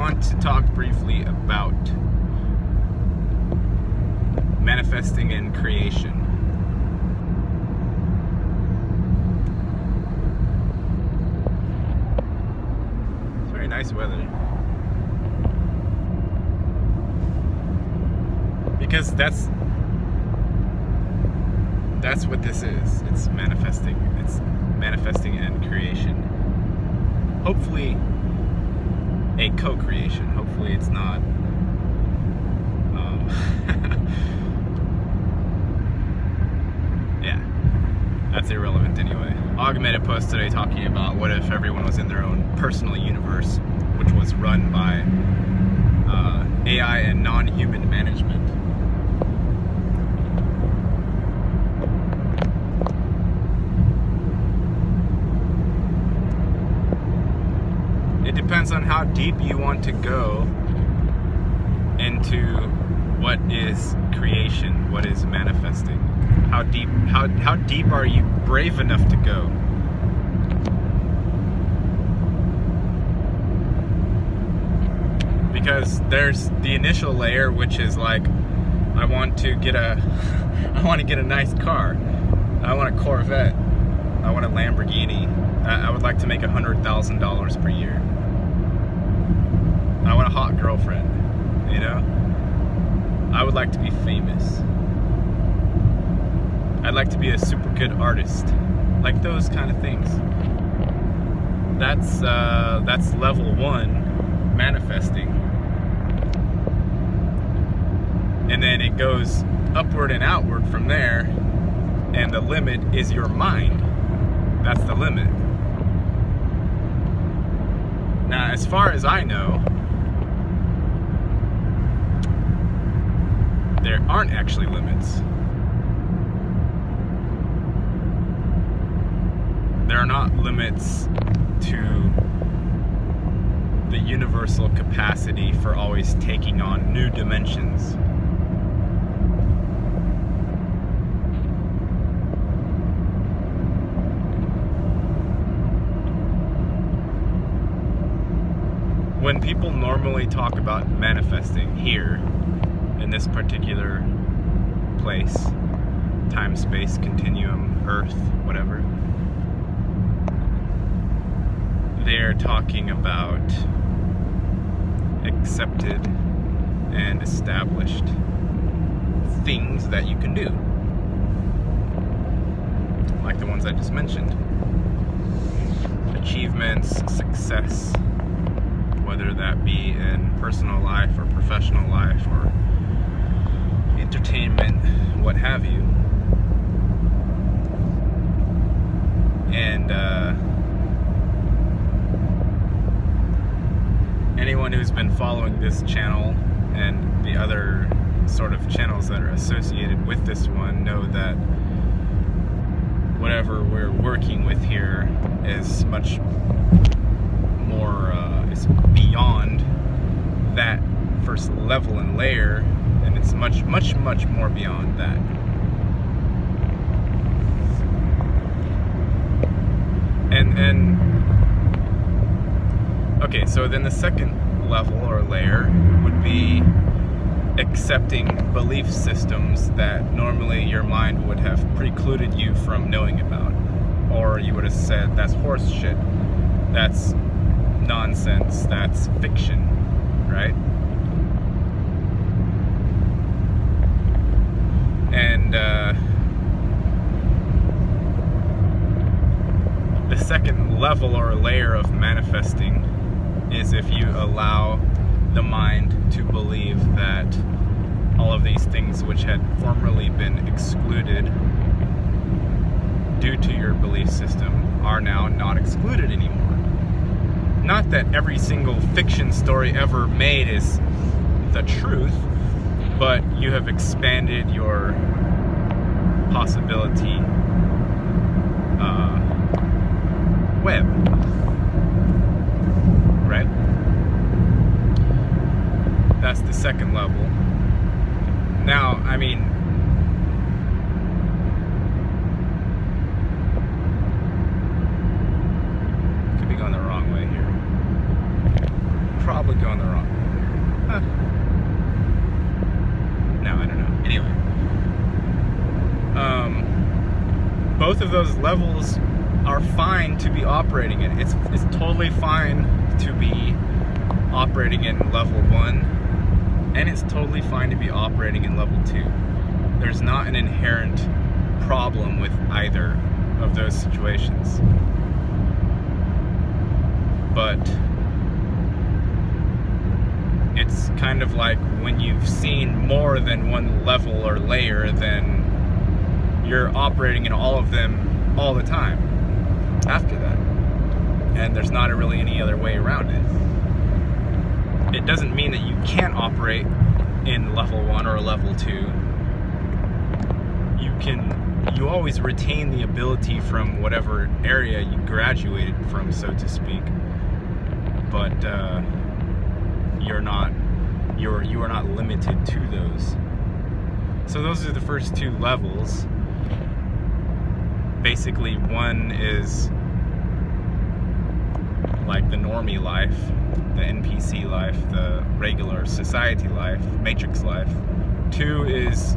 want to talk briefly about manifesting and creation. It's very nice weather. Because that's what this is. It's manifesting. It's manifesting and creation. Hopefully a co-creation. Hopefully it's not yeah, that's irrelevant anyway. Og made a post today talking about what if everyone was in their own personal universe, which was run by AI and non-human management. It depends on how deep you want to go into what is creation, what is manifesting. How deep are you brave enough to go? Because there's the initial layer, which is like, I want to get a nice car. I want a Corvette. I want a Lamborghini. I would like to make $100,000 per year. I want a hot girlfriend, you know? I would like to be famous. I'd like to be a super good artist. Like those kind of things. That's level 1, manifesting. And then it goes upward and outward from there, and the limit is your mind. That's the limit. Now, as far as I know, there aren't actually limits. There are not limits to the universal capacity for always taking on new dimensions. When people normally talk about manifesting here, in this particular place, time, space, continuum, earth, whatever, they're talking about accepted and established things that you can do, like the ones I just mentioned. Achievements, success, whether that be in personal life or professional life or entertainment, what have you. And anyone who's been following this channel and the other sort of channels that are associated with this one know that whatever we're working with here is much more, is beyond that first level and layer, and it's much more beyond that. And okay, so then the second level or layer would be accepting belief systems that normally your mind would have precluded you from knowing about, or you would have said that's horse shit, that's nonsense, that's fiction, right? And the second level or layer of manifesting is if you allow the mind to believe that all of these things which had formerly been excluded due to your belief system are now not excluded anymore. Not that every single fiction story ever made is the truth, but you have expanded your possibility web, right? That's the second level. Now, I mean, could be going the wrong way here. probably go on the wrong. No, I don't know. Anyway, both of those levels are fine to be operating in. It's totally fine to be operating in level 1, and it's totally fine to be operating in level 2. There's not an inherent problem with either of those situations. But it's kind of like when you've seen more than one level or layer, then you're operating in all of them all the time after that. And there's not really any other way around it. It doesn't mean that you can't operate in level 1 or level 2. You always retain the ability from whatever area you graduated from, so to speak. But you are not limited to those. So those are the first 2 levels. Basically, one is like the normie life, the NPC life, the regular society life, matrix life. 2 is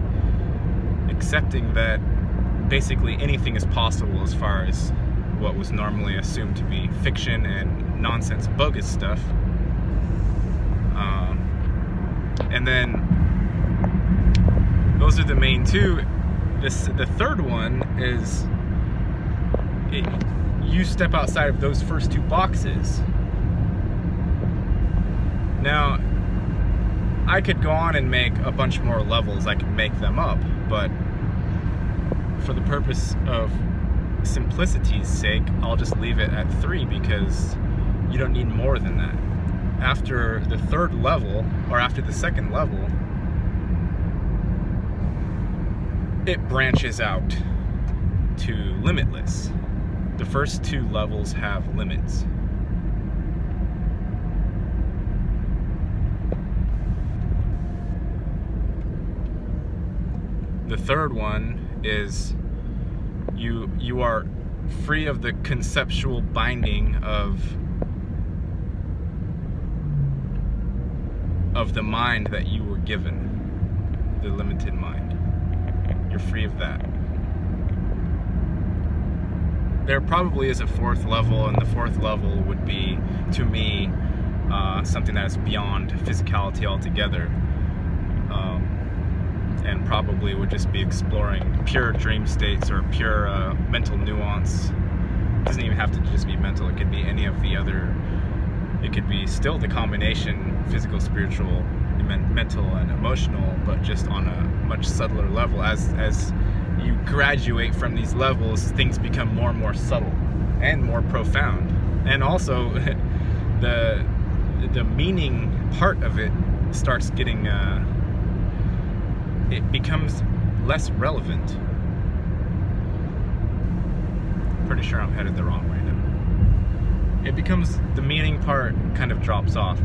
accepting that basically anything is possible as far as what was normally assumed to be fiction and nonsense, bogus stuff. And then those are the main 2. The third one is you step outside of those first 2 boxes. Now, I could go on and make a bunch more levels. I could make them up, but for the purpose of simplicity's sake, I'll just leave it at 3 because you don't need more than that. After the 3rd level, or after the 2nd level, it branches out to limitless. The first 2 levels have limits. The 3rd one is you are free of the conceptual binding of the mind that you were given, the limited mind. You're free of that. There probably is a 4th level, and the 4th level would be, to me, something that is beyond physicality altogether. And probably would just be exploring pure dream states or pure mental nuance. It doesn't even have to just be mental. It could be any of the other. It could be still the combination physical, spiritual, mental, and emotional, but just on a much subtler level. As you graduate from these levels, things become more and more subtle and more profound. And also, the meaning part of it starts getting. It becomes less relevant. Pretty sure I'm headed the wrong way now. It becomes, the meaning part kind of drops off,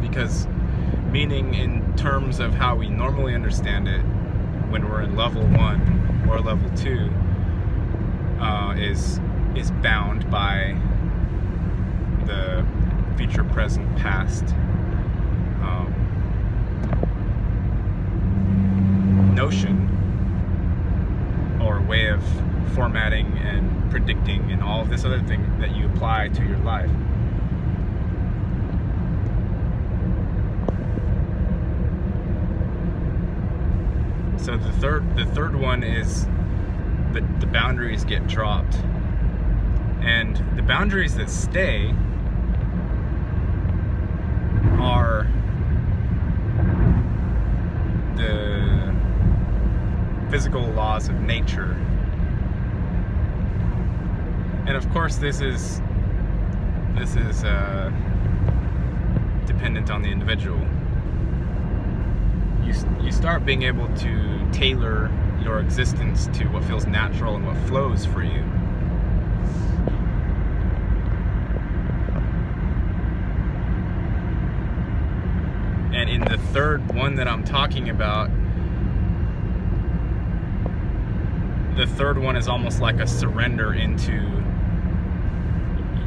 because meaning in terms of how we normally understand it when we're in level 1 or level 2 is bound by the future, present, past notion or way of formatting and predicting and all of this other thing that you apply to your life. So the third one is the boundaries get dropped, and the boundaries that stay are the physical laws of nature. And of course this is dependent on the individual. You start being able to tailor your existence to what feels natural and what flows for you. And in the 3rd one that I'm talking about, the 3rd one is almost like a surrender into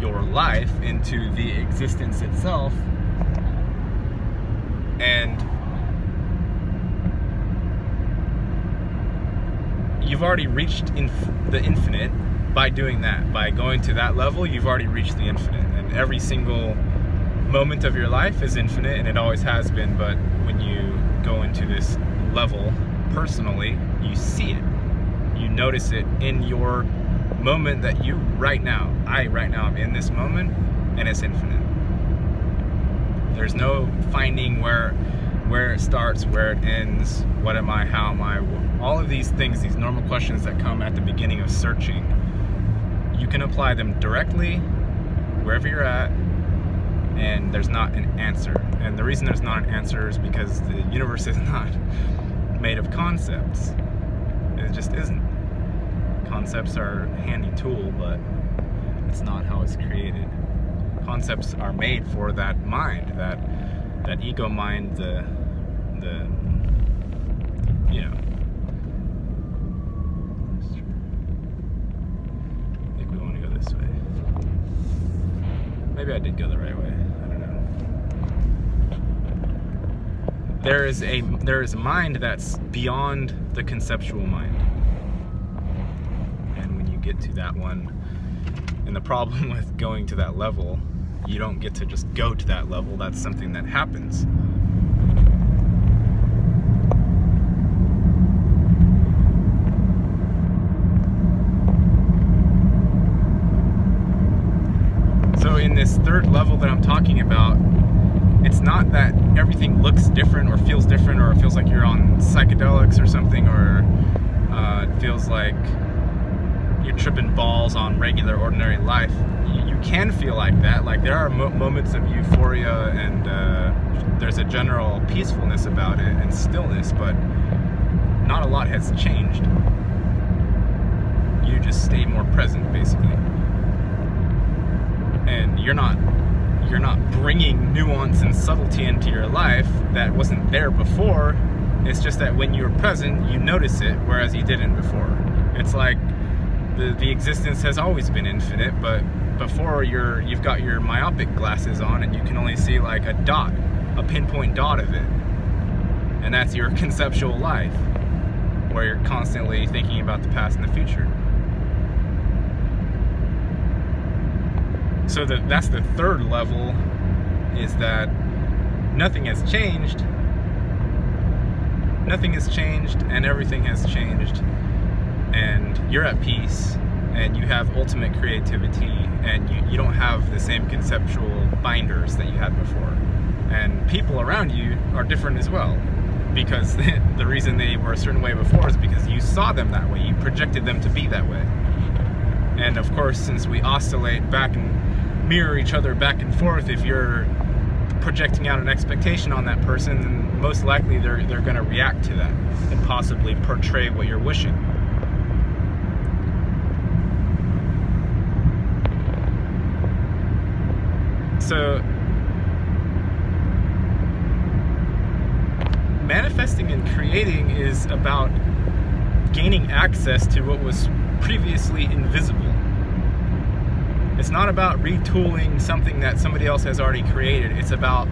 your life, into the existence itself, And you've already reached the infinite by doing that. By going to that level, you've already reached the infinite. And every single moment of your life is infinite, and it always has been. But when you go into this level personally, you see it. You notice it in your moment that you right now I'm in this moment, and it's infinite. There's no finding where it starts, where it ends, what am I, how am I, all of these things, these normal questions that come at the beginning of searching. You can apply them directly wherever you're at, and there's not an answer. And the reason there's not an answer is because the universe is not made of concepts. It just isn't. Concepts are a handy tool, but it's not how it's created. Concepts are made for that mind, that ego mind, the you know. I think we want to go this way. Maybe I did go the right way. I don't know. There is a mind that's beyond the conceptual mind. And when you get to that one, and the problem with going to that level, you don't get to just go to that level. That's something that happens. So in this third level that I'm talking about, it's not that everything looks different or feels different, or it feels like you're on psychedelics or something, or it feels like you're tripping balls on regular, ordinary life. You can feel like that. Like, there are moments of euphoria, and there's a general peacefulness about it and stillness, but not a lot has changed. You just stay more present, basically. And you're not bringing nuance and subtlety into your life that wasn't there before. It's just that when you're present, you notice it, whereas you didn't before. It's like the existence has always been infinite, but before you've got your myopic glasses on, and you can only see like a dot, a pinpoint dot of it. And that's your conceptual life, where you're constantly thinking about the past and the future. So that's the third level, is that nothing has changed. Nothing has changed, and everything has changed. And you're at peace, and you have ultimate creativity, and you don't have the same conceptual binders that you had before. And people around you are different as well, because the reason they were a certain way before is because you saw them that way. You projected them to be that way. And of course, since we oscillate back and mirror each other back and forth, if you're projecting out an expectation on that person, then most likely they're going to react to that and possibly portray what you're wishing. So manifesting and creating is about gaining access to what was previously invisible. It's not about retooling something that somebody else has already created. It's about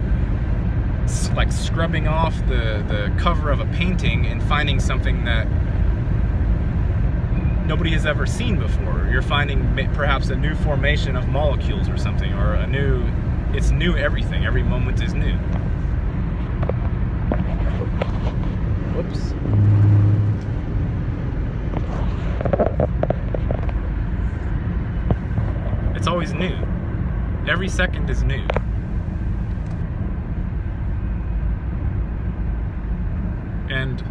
like scrubbing off the cover of a painting and finding something that nobody has ever seen before. You're finding perhaps a new formation of molecules or something, or it's new everything. Every moment is new. Whoops. It's always new. Every second is new. And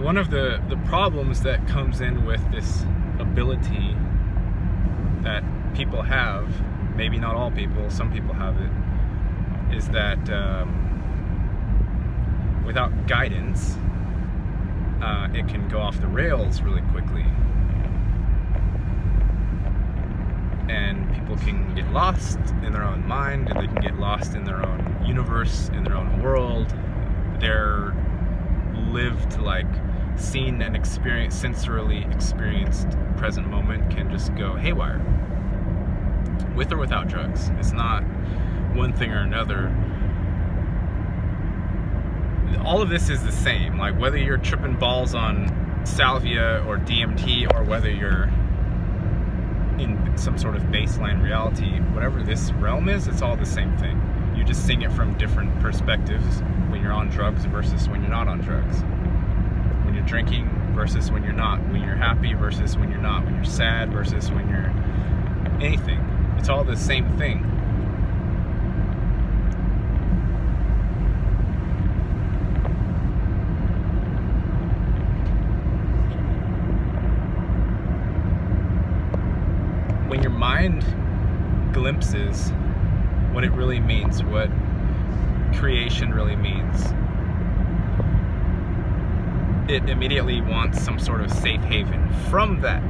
one of the problems that comes in with this ability that people have, maybe not all people, some people have it, is that without guidance, it can go off the rails really quickly. And people can get lost in their own mind, and they can get lost in their own universe, in their own world. Their lived, like, seen and experienced, sensorily experienced present moment can just go haywire. With or without drugs. It's not one thing or another. all of this is the same. Like whether you're tripping balls on salvia or DMT, or whether you're in some sort of baseline reality, whatever this realm is, it's all the same thing. You're just seeing it from different perspectives when you're on drugs versus when you're not on drugs. When you're drinking versus when you're not. When you're happy versus when you're not. When you're sad versus when you're anything. It's all the same thing. When your mind glimpses what it really means, what creation really means, it immediately wants some sort of safe haven from that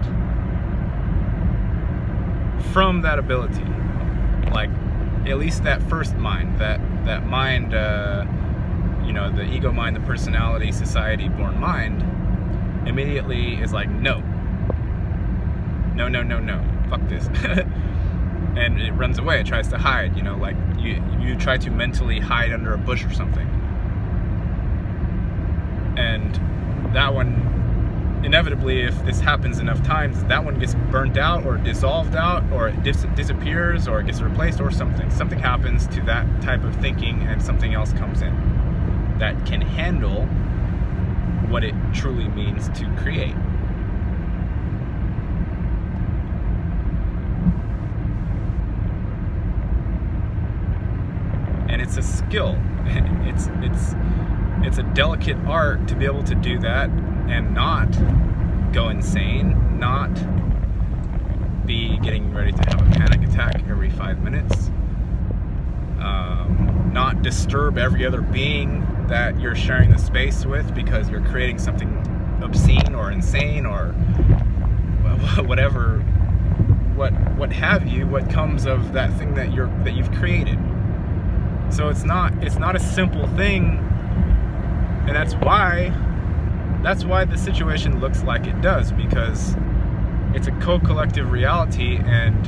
ability. Like at least that first mind, that mind, you know, the ego mind, the personality, society born mind, immediately is like, no, fuck this. And it runs away, it tries to hide, you know, like you try to mentally hide under a bush or something. And that one, inevitably, if this happens enough times, that one gets burnt out or dissolved out, or it disappears, or it gets replaced, or something. Something happens to that type of thinking, and something else comes in that can handle what it truly means to create. And it's a skill. It's a delicate art to be able to do that and not go insane, not be getting ready to have a panic attack every 5 minutes, not disturb every other being that you're sharing the space with because you're creating something obscene or insane or whatever, what have you, what comes of that thing that you've created. So it's not a simple thing. And that's why the situation looks like it does, because it's a co-collective reality, and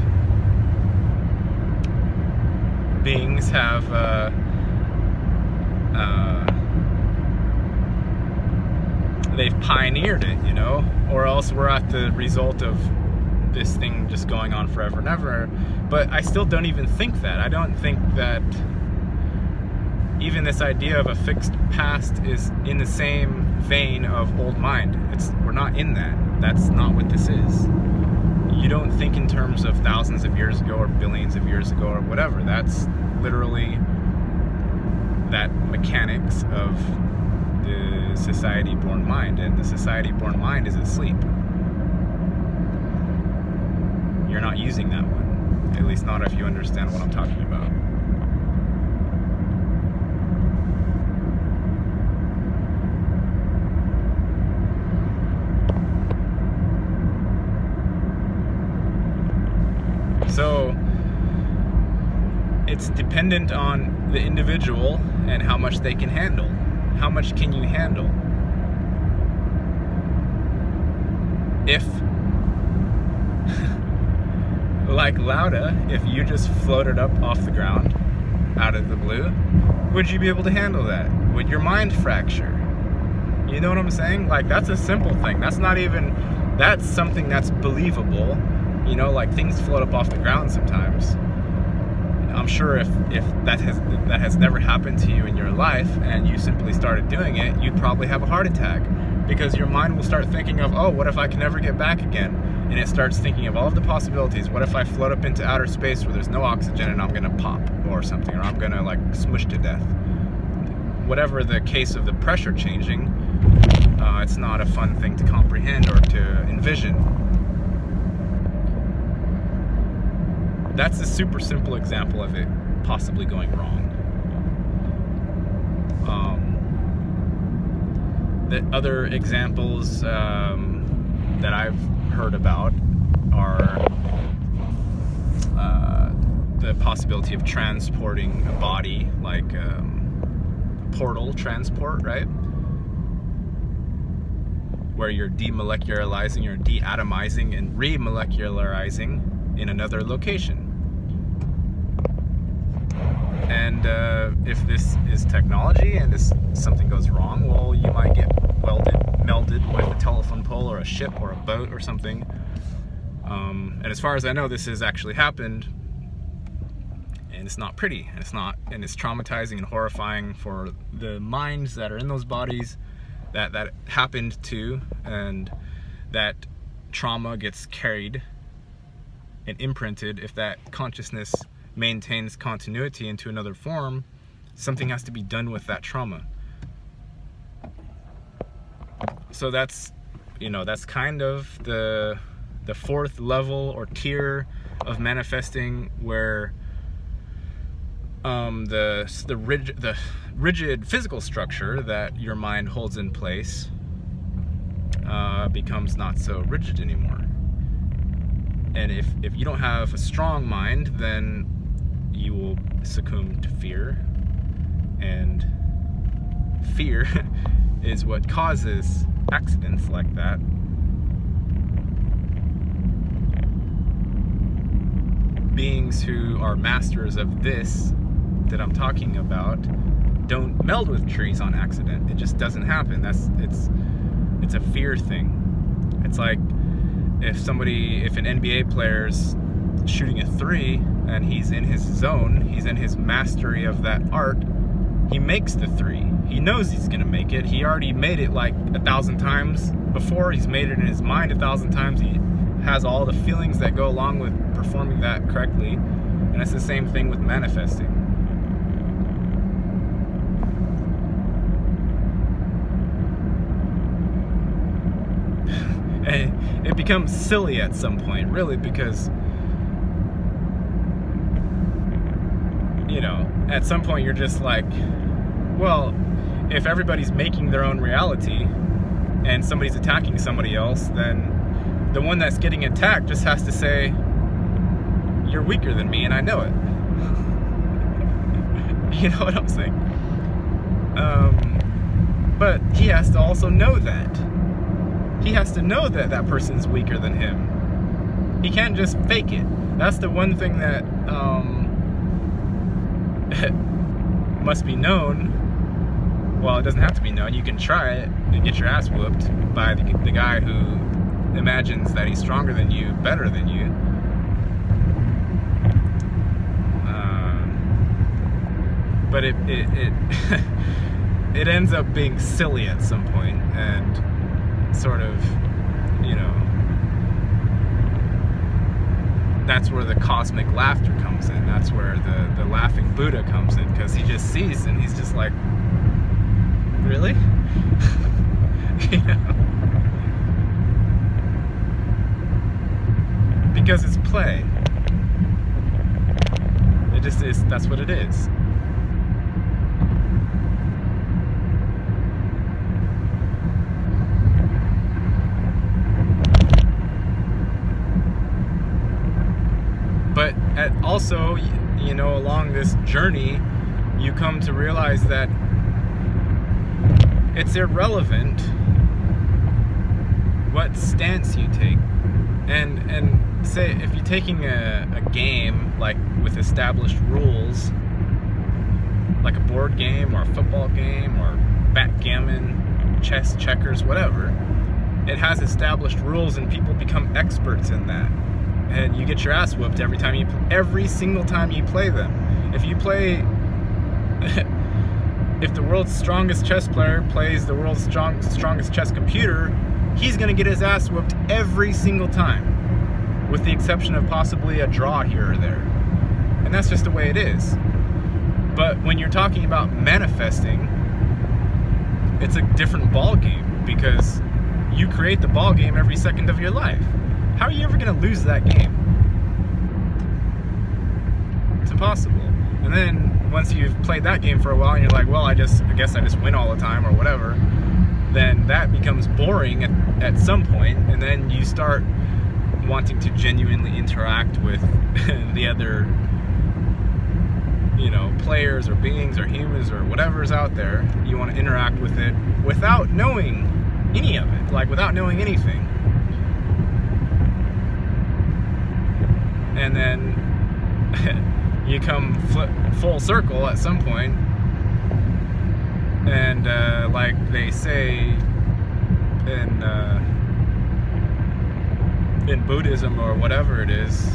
beings have they've pioneered it, you know, or else we're at the result of this thing just going on forever and ever. But I still don't even think that. I don't think that even this idea of a fixed past is in the same vein of old mind. We're not in that. That's not what this is. You don't think in terms of thousands of years ago or billions of years ago or whatever. That's literally that mechanics of the society-born mind, and the society-born mind is asleep. You're not using that one, at least not if you understand what I'm talking about. So it's dependent on the individual and how much they can handle. How much can you handle? If, like Lauda, if you just floated up off the ground out of the blue, would you be able to handle that? Would your mind fracture? You know what I'm saying? Like, that's a simple thing. That's something that's believable. You know, like, things float up off the ground sometimes. I'm sure if that has never happened to you in your life and you simply started doing it, you'd probably have a heart attack, because your mind will start thinking of, oh, what if I can never get back again? And it starts thinking of all of the possibilities. What if I float up into outer space where there's no oxygen and I'm gonna pop or something, or I'm gonna like smush to death? Whatever the case of the pressure changing, it's not a fun thing to comprehend or to envision. That's a super simple example of it possibly going wrong. The other examples that I've heard about are the possibility of transporting a body, like portal transport, right? Where you're demolecularizing, you're deatomizing and remolecularizing in another location. And if this is technology and something goes wrong, well, you might get melded with a telephone pole or a ship or a boat or something. And as far as I know, this has actually happened, and it's not pretty, and it's traumatizing and horrifying for the minds that are in those bodies that happened to, and that trauma gets carried and imprinted. If that consciousness maintains continuity into another form, something has to be done with that trauma. So that's, that's kind of the fourth level or tier of manifesting, where the rigid physical structure that your mind holds in place becomes not so rigid anymore. And if you don't have a strong mind, then you will succumb to fear, and fear is what causes accidents like that. Beings who are masters of this that I'm talking about don't meld with trees on accident. It just doesn't happen. It's a fear thing. It's like if an NBA player's shooting a 3 and he's in his zone, he's in his mastery of that art, he makes the 3. He knows he's gonna make it. He already made it like 1,000 times before. He's made it in his mind 1,000 times. He has all the feelings that go along with performing that correctly. And it's the same thing with manifesting. And it becomes silly at some point, really, because at some point you're just like, well, if everybody's making their own reality and somebody's attacking somebody else, then the one that's getting attacked just has to say, you're weaker than me and I know it. You know what I'm saying? But he has to also know that. He has to know that that person's weaker than him. He can't just fake it. That's the one thing that must be known. Well, it doesn't have to be known. You can try it and get your ass whooped by the guy who imagines that he's stronger than you, better than you. But it it ends up being silly at some point, and sort of, that's where the cosmic laughter comes in. That's where the laughing Buddha comes in, because he just sees and he's just like, really? Because it's play. It just is. That's what it is. But also, along this journey, you come to realize that it's irrelevant what stance you take. And say, if you're taking a game like with established rules, like a board game or a football game or backgammon, chess, checkers, whatever, it has established rules and people become experts in that. And you get your ass whooped every single time you play them. If the world's strongest chess player plays the world's strongest chess computer, he's gonna get his ass whooped every single time, with the exception of possibly a draw here or there. And that's just the way it is. But when you're talking about manifesting, it's a different ball game, because you create the ball game every second of your life. How are you ever going to lose that game? It's impossible. And then once you've played that game for a while and you're like, well, I guess I just win all the time or whatever, then that becomes boring at some point, and then you start wanting to genuinely interact with the other, players or beings or humans or whatever's out there. You want to interact with it without knowing any of it, like without knowing anything. And then you come full circle at some point, and like they say in Buddhism or whatever it is,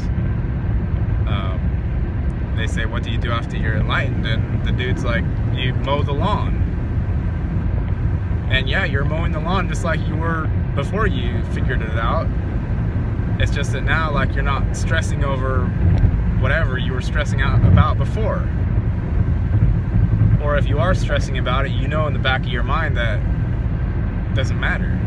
they say, what do you do after you're enlightened? And the dude's like, you mow the lawn. And yeah, you're mowing the lawn just like you were before you figured it out. It's just that now, like, you're not stressing over whatever you were stressing out about before. Or if you are stressing about it, you know in the back of your mind that it doesn't matter.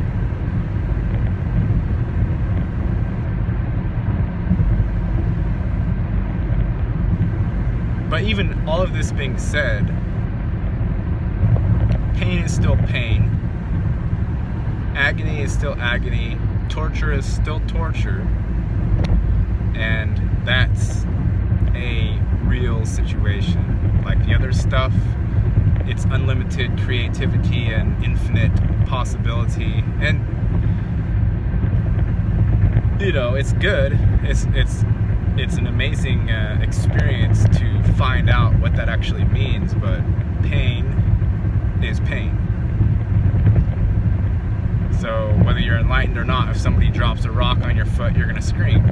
But even all of this being said, pain is still pain. Agony is still agony. Torture is still torture. And that's a real situation. Like the other stuff, it's unlimited creativity and infinite possibility. And, you know, it's good. It's an amazing experience to find out what that actually means, but pain is pain. So whether you're enlightened or not, if somebody drops a rock on your foot, you're gonna scream.